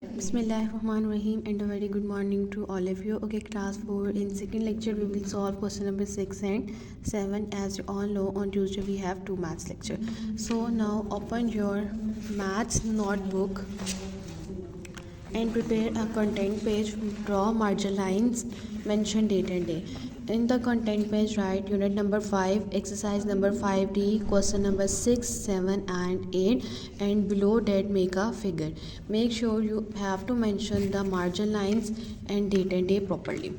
Bismillahirrahmanirrahim and a very good morning to all of you. Okay, class 4 in second lecture we will solve question number 6 and 7. As you all know, on Tuesday we have 2 maths lecture. So now open your maths notebook and prepare a content page. Draw margin lines, mention date and day. In the content page write unit number 5, exercise number 5D, question number 6, 7 and 8, and below that make a figure. Make sure you have to mention the margin lines and date and day properly.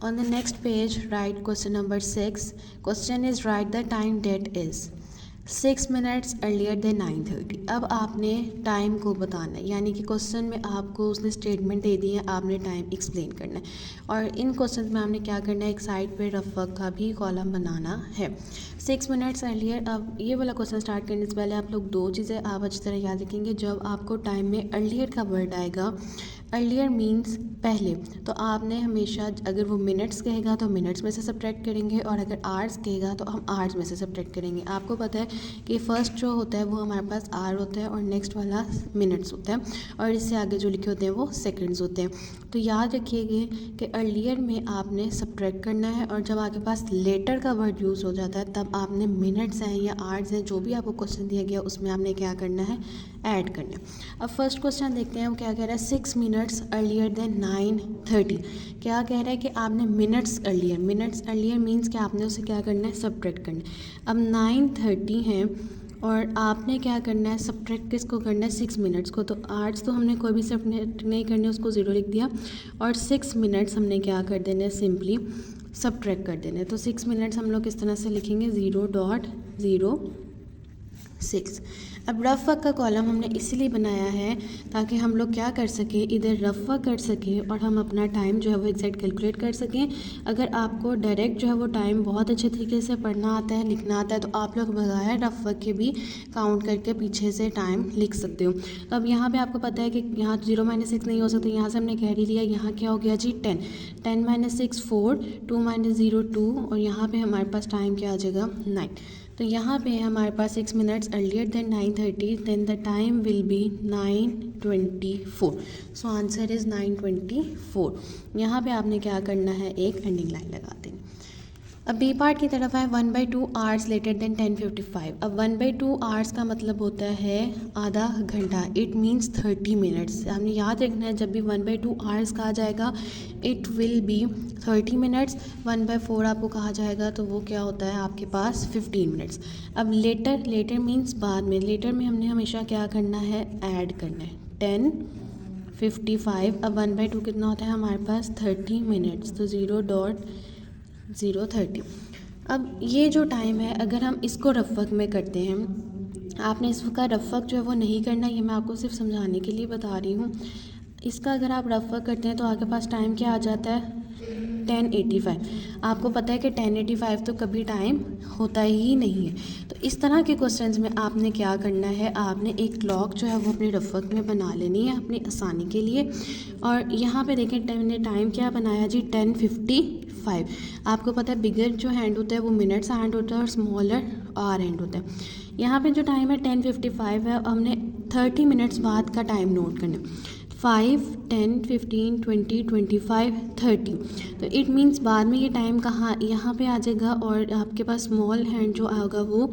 On the next page write question number 6. Question is write the time that is 6 minutes earlier than 9:30. अब आपने time को बताना है, यानी कि question में आपको उसने स्टेटमेंट दे दी है, आपने टाइम एक्सप्लेन करना है. और इन क्वेश्चन में आपने क्या करना है, एक साइड पे रफ वर्क का भी कॉलम बनाना है. 6 मिनट्स अर्लियर. अब ये वाला क्वेश्चन स्टार्ट करने से पहले आप लोग दो चीज़ें आप अच्छी तरह याद रखेंगे. जब आपको टाइम में अर्लियर का वर्ड आएगा, अर्लियर मीन्स पहले, तो आपने हमेशा अगर वो मिनट्स कहेगा तो मिनट्स में से सब्ट्रैक्ट करेंगे, और अगर आवर्स कहेगा तो हम आवर्स में से सब्ट्रैक्ट करेंगे. आपको पता है कि फर्स्ट जो होता है वो हमारे पास आवर होता है और नेक्स्ट वाला मिनट्स होता है, और इससे आगे जो लिखे होते हैं वो सेकंड्स होते हैं. तो याद रखिएगा कि अर्लियर में आपने सब्ट्रैक्ट करना है, और जब आपके पास लेटर का वर्ड यूज़ हो जाता है तब आपने मिनट्स हैं या आवर्स हैं, जो भी आपको क्वेश्चन दिया गया उसमें आपने क्या करना है, ऐड करना है. अब फर्स्ट क्वेश्चन देखते हैं वो क्या कह रहा है. 6 मिनट्स अर्लियर देन 9:30. क्या कह रहा है कि आपने मिनट्स अर्लियर मीन्स कि आपने उसे क्या करना है, सब्ट्रैक्ट करना है. अब 9:30 है और आपने क्या करना है, सब्ट्रैक्ट किसको करना है, 6 मिनट्स को. तो आर्ट्स तो हमने कोई भी सब्ट्रैक्ट नहीं करनी, उसको ज़ीरो लिख दिया, और 6 मिनट्स हमने क्या कर देना है, सिंपली सब्ट्रैक्ट कर देना है. तो 6 मिनट्स हम लोग किस तरह से लिखेंगे, 0.06. अब रफ वर्क का कॉलम हमने इसीलिए बनाया है ताकि हम लोग क्या कर सकें, इधर रफ वर्क कर सकें और हम अपना टाइम जो है वो एग्जैक्ट कैलकुलेट कर सकें. अगर आपको डायरेक्ट जो है वो टाइम बहुत अच्छे तरीके से पढ़ना आता है, लिखना आता है, तो आप लोग बगैर रफ वर्क के भी काउंट करके पीछे से टाइम लिख सकते हो. तो अब यहाँ पर आपको पता है कि यहाँ 0-6 नहीं हो सकता, यहाँ से हमने कैरी लिया. यहाँ क्या हो गया जी, 10. 10 - 6 4, 2 - 0 2, और यहाँ पर हमारे पास टाइम क्या आ जाएगा, 9. तो यहाँ पे हमारे पास 6 minutes earlier than 9:30, then the time will be 9:24. So answer is 9:24. यहाँ पे आपने क्या करना है, एक एंडिंग लाइन लगा देनी. अब बी पार्ट की तरफ है. 1/2 आवर्स लेटर देन 10:55. अब 1/2 आवर्स का मतलब होता है आधा घंटा. It means 30 minutes. हमने याद रखना है जब भी 1/2 आवर्स कहा जाएगा इट विल बी 30 मिनट्स. 1/4 आपको कहा जाएगा तो वो क्या होता है आपके पास 15 मिनट्स. अब लेटर मीन्स बाद में. लेटर में हमने हमेशा क्या करना है, ऐड करना है. 10:55. अब 1/2 कितना होता है हमारे पास, 30 मिनट्स. तो 0.030. अब ये जो टाइम है अगर हम इसको रफ वर्क में करते हैं, आपने इसका रफ वर्क जो है वो नहीं करना, ये मैं आपको सिर्फ समझाने के लिए बता रही हूँ. इसका अगर आप रफ वर्क करते हैं तो आपके पास टाइम क्या आ जाता है, 10:85. आपको पता है कि 10:85 तो कभी टाइम होता ही नहीं है. तो इस तरह के क्वेश्चंस में आपने क्या करना है, आपने एक क्लॉक जो है वो अपने रफ वर्क में बना लेनी है अपनी आसानी के लिए. और यहाँ पे देखें मैंने टाइम क्या बनाया जी, 10:55. आपको पता है बिगर जो हैंड होता है वो मिनट्स हैंड होता है और स्मॉलर आवर हैंड होता है. यहाँ पे जो टाइम है 10:55 है. हमने 30 मिनट्स बाद का टाइम नोट करना है. 5, 10, 15, 20, 25, 30. तो इट मीन्स बाद में ये टाइम कहाँ, यहाँ पे आ जाएगा, और आपके पास स्मॉल हैंड जो होगा वो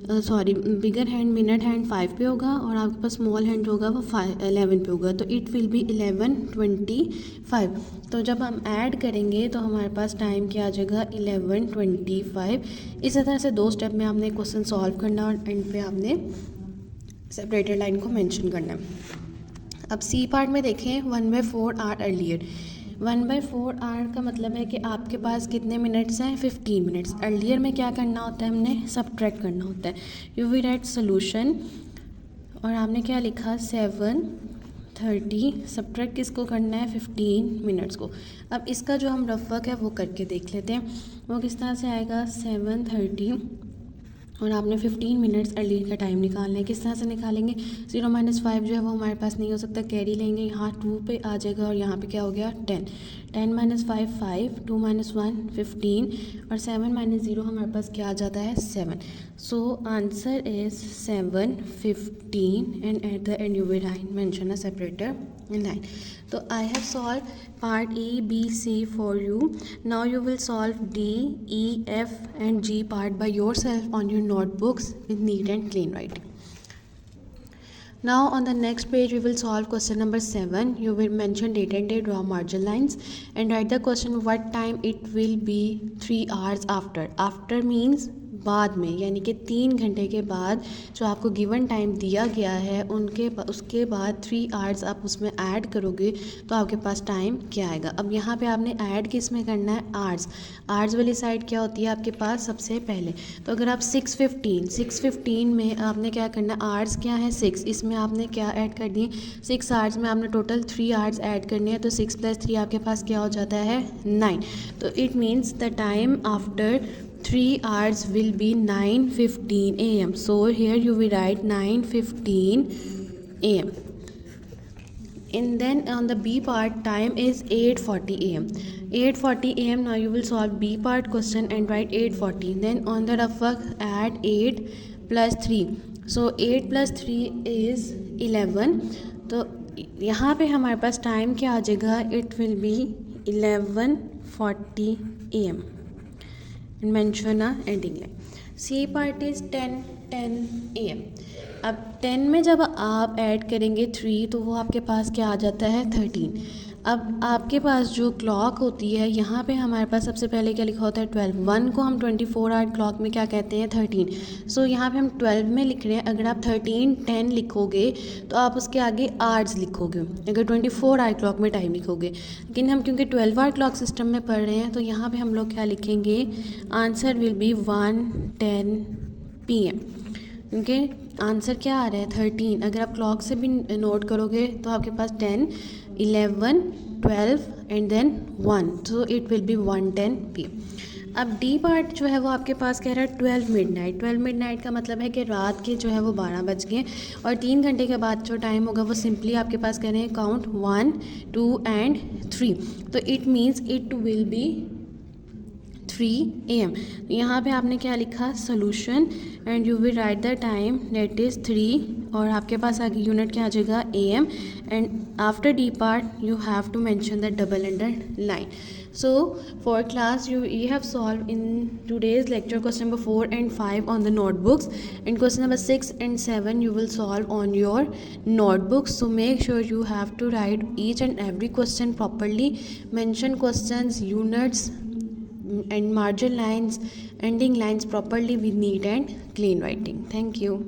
बिगर हैंड मिनट हैंड 5 पे होगा, और आपके पास स्मॉल हैंड जो होगा वो 11 पे होगा. तो इट विल बी 11:25. तो जब हम ऐड करेंगे तो हमारे पास टाइम क्या आ जाएगा, 11:25. इसी तरह से दो स्टेप में आपने क्वेश्चन सॉल्व करना और एंड पे आपने सेपरेटेड लाइन को मेंशन करना है. अब सी पार्ट में देखें. 1/4 आवर अर्लियर. 1/4 आवर का मतलब है कि आपके पास कितने मिनट्स हैं, 15 मिनट्स. अर्लियर में क्या करना होता है, हमने सब्ट्रैक्ट करना होता है. यू विल राइट सोल्यूशन, और आपने क्या लिखा, 7:30. सब्ट्रैक्ट किसको करना है, 15 मिनट्स को. अब इसका जो हम रफ वर्क है वो करके देख लेते हैं. वो किस तरह से आएगा, 7:30 और आपने 15 मिनट्स अर्लियर का टाइम निकालना है. किस तरह से निकालेंगे, 0 - 5 जो है वो हमारे पास नहीं हो सकता, कैरी लेंगे, यहाँ 2 पे आ जाएगा और यहाँ पे क्या हो गया, 10. 10 माइनस 5 5, 2 माइनस 1 15 और 7 माइनस 0 हमारे पास क्या आ जाता है 7. So answer is 7 15 and at the end you will mention a separator line. So I have solved part A, B, C for you. Now you will solve D, E, F and G part by yourself on your notebooks with neat and clean writing. Now on the next page we will solve question number 7. You will mention date and day, draw margin lines and write the question what time it will be 3 hours after. After means बाद में, यानी कि 3 घंटे के बाद जो आपको given time दिया गया है उसके बाद 3 आवर्स आप उसमें ऐड करोगे तो आपके पास टाइम क्या आएगा. अब यहाँ पे आपने ऐड किस में करना है आवर्स वाली साइड क्या होती है आपके पास सबसे पहले. तो अगर आप 6:15 में आपने क्या करना है आवर्स क्या है 6, इसमें आपने क्या ऐड कर दिए 6 आवर्स में आपने टोटल 3 आवर्स ऐड करने हैं तो 6 + 3 आपके पास क्या हो जाता है 9. तो it means the time after 3 hours will be 9:15 a.m. So here you will write 9:15 a.m. And then on the B part time is 8:40 a.m. 8:40 a.m. Now you will solve B part question and write 8:40. Then on the rough work add 8 + 3. So 8 + 3 is 11. तो यहाँ पे हमारे पास time क्या आ जाएगा it will be 11:40 a.m. and mention a ending line. C part is 10 a.m. अब 10 में जब आप ऐड करेंगे 3 तो वो आपके पास क्या आ जाता है 13. अब आपके पास जो क्लॉक होती है यहाँ पे हमारे पास सबसे पहले क्या लिखा होता है 12. 1 को हम 24 आवर क्लॉक में क्या कहते हैं 13. सो यहाँ पे हम 12 में लिख रहे हैं. अगर आप 10 लिखोगे तो आप उसके आगे आवर्स लिखोगे अगर 24 आवर क्लॉक में टाइम लिखोगे. लेकिन हम क्योंकि 12 आवर क्लॉक सिस्टम में पढ़ रहे हैं तो यहाँ पे हम लोग क्या लिखेंगे आंसर विल बी 1:10 PM. क्योंकि आंसर क्या आ रहा है 13. अगर आप क्लॉक से भी नोट करोगे तो आपके पास 10 11 12 and then 1 so it will be 1:10 PM. अब डी पार्ट जो है वो आपके पास कह रहा है 12 मिडनाइट. 12 मिडनाइट का मतलब है कि रात के जो है वो 12 बज गए और 3 घंटे के बाद जो टाइम होगा वो सिंपली आपके पास कह रहे हैं काउंट 1 2 एंड 3. तो it means it will B 3 AM. यहाँ पे आपने क्या लिखा solution and you will write the time that is 3 और आपके पास आगे यूनिट क्या आ जाएगा AM and after the part you have to mention the double underline. So for class you have solved in today's lecture question number 4 and 5 on the notebooks and question number 6 and 7 you will solve on your notebooks. So make sure you have to write each and every question properly, mention questions, units and margin lines, ending lines properly with neat and clean writing. Thank you.